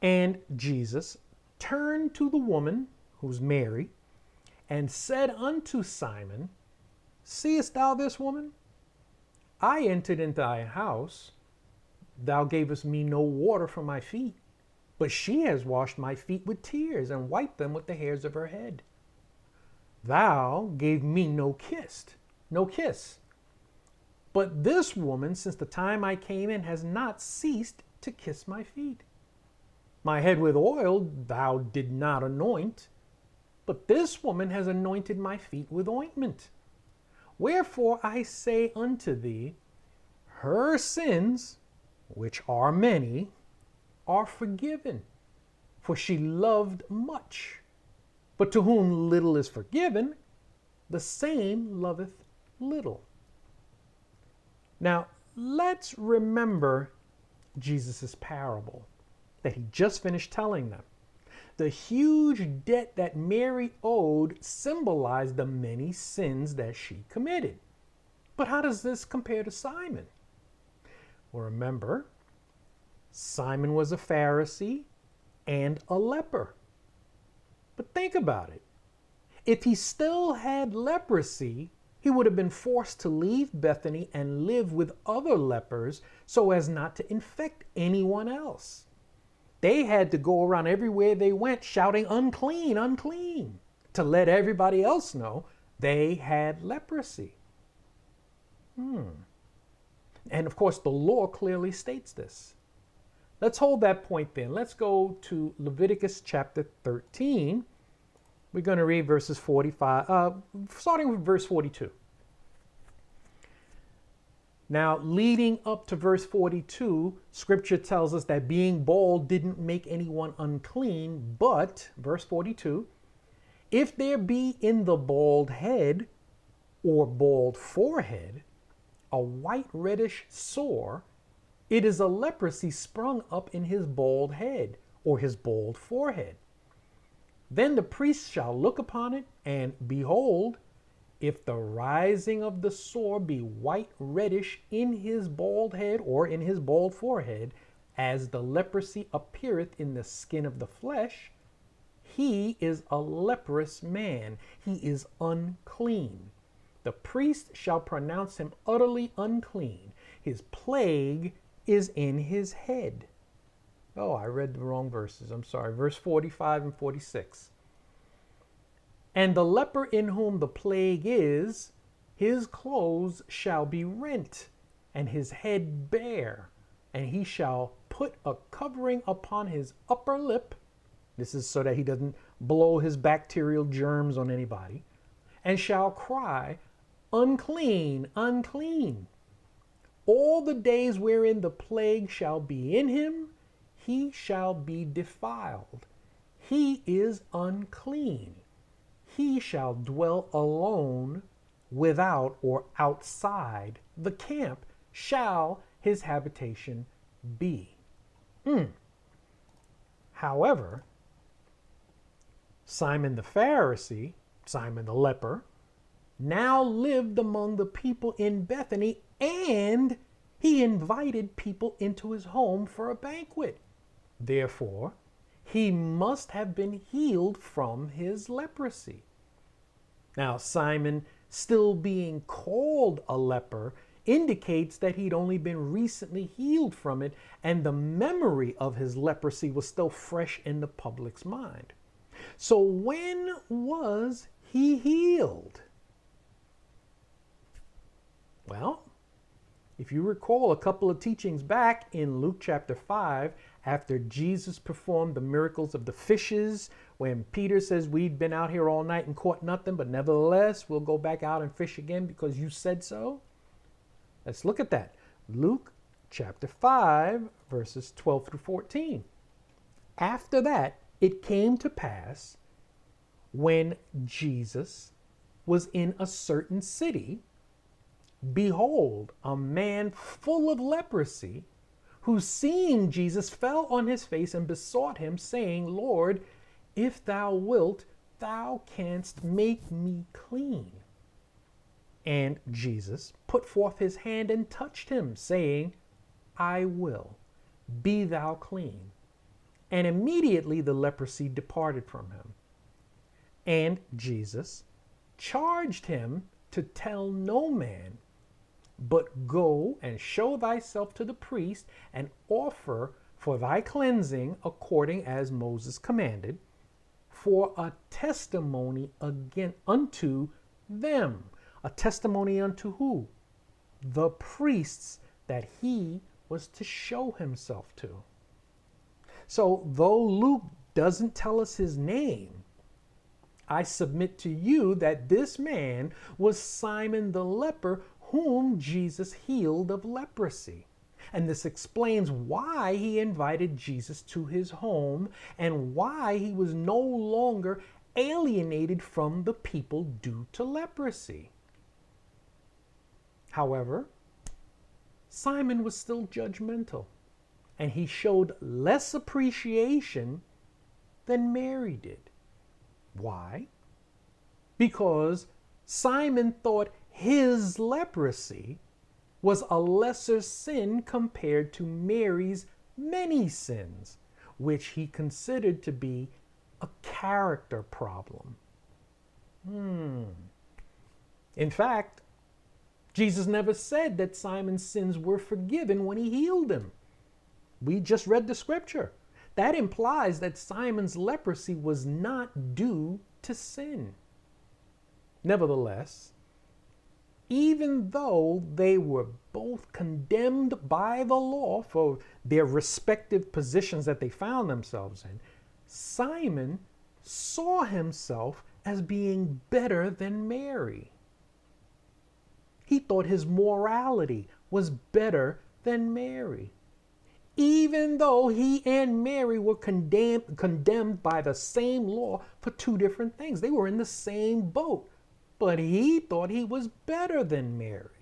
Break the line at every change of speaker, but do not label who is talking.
And Jesus turned to the woman, who's Mary, and said unto Simon, Seest thou this woman? I entered into thy house. Thou gavest me no water for my feet, but she has washed my feet with tears and wiped them with the hairs of her head. Thou gave me no kiss. But this woman, since the time I came in, has not ceased to kiss my feet. My head with oil thou did not anoint, but this woman has anointed my feet with ointment. Wherefore I say unto thee, her sins, which are many, are forgiven, for she loved much. But to whom little is forgiven, the same loveth little. Now, let's remember Jesus' parable that he just finished telling them. The huge debt that Mary owed symbolized the many sins that she committed. But how does this compare to Simon? Well, remember, Simon was a Pharisee and a leper. But think about it. If he still had leprosy, he would have been forced to leave Bethany and live with other lepers so as not to infect anyone else. They had to go around everywhere they went shouting, unclean, unclean, to let everybody else know they had leprosy. And of course, the law clearly states this. Let's hold that point then. Let's go to Leviticus chapter 13. We're going to read verses 45, starting with verse 42. Now, leading up to verse 42, scripture tells us that being bald didn't make anyone unclean, but, verse 42, if there be in the bald head or bald forehead a white reddish sore, it is a leprosy sprung up in his bald head or his bald forehead. Then the priest shall look upon it, and behold, if the rising of the sore be white reddish in his bald head or in his bald forehead, as the leprosy appeareth in the skin of the flesh, he is a leprous man. He is unclean. The priest shall pronounce him utterly unclean. His plague is in his head. Oh, I read the wrong verses. I'm sorry. Verse 45 and 46. And the leper in whom the plague is, his clothes shall be rent, and his head bare, and he shall put a covering upon his upper lip. This is so that he doesn't blow his bacterial germs on anybody, and shall cry, unclean, unclean. All the days wherein the plague shall be in him, he shall be defiled. He is unclean. He shall dwell alone without or outside the camp shall his habitation be. However, Simon the Pharisee, Simon the leper, now lived among the people in Bethany, and he invited people into his home for a banquet. Therefore, he must have been healed from his leprosy. Now, Simon, still being called a leper, indicates that he'd only been recently healed from it, and the memory of his leprosy was still fresh in the public's mind. So when was he healed? Well, if you recall a couple of teachings back in Luke chapter 5, after Jesus performed the miracles of the fishes, when Peter says, we've been out here all night and caught nothing, but nevertheless, we'll go back out and fish again because you said so. Let's look at that. Luke chapter 5, verses 12 through 14. After that, it came to pass when Jesus was in a certain city, behold, a man full of leprosy, who seeing Jesus fell on his face and besought him, saying, Lord, if thou wilt, thou canst make me clean. And Jesus put forth his hand and touched him, saying, I will, be thou clean. And immediately the leprosy departed from him. And Jesus charged him to tell no man, but go and show thyself to the priest and offer for thy cleansing according as Moses commanded, for a testimony again unto them. A testimony unto who? The priests that he was to show himself to. So though Luke doesn't tell us his name, I submit to you that this man was Simon the leper, whom Jesus healed of leprosy. And this explains why he invited Jesus to his home and why he was no longer alienated from the people due to leprosy. However, Simon was still judgmental, and he showed less appreciation than Mary did. Why? Because Simon thought his leprosy was a lesser sin compared to Mary's many sins, which he considered to be a character problem. In fact, Jesus never said that Simon's sins were forgiven when he healed him. We just read the scripture. That implies that Simon's leprosy was not due to sin. Nevertheless, even though they were both condemned by the law for their respective positions that they found themselves in, Simon saw himself as being better than Mary. He thought his morality was better than Mary. Even though he and Mary were condemned by the same law for two different things. They were in the same boat, but he thought he was better than Mary.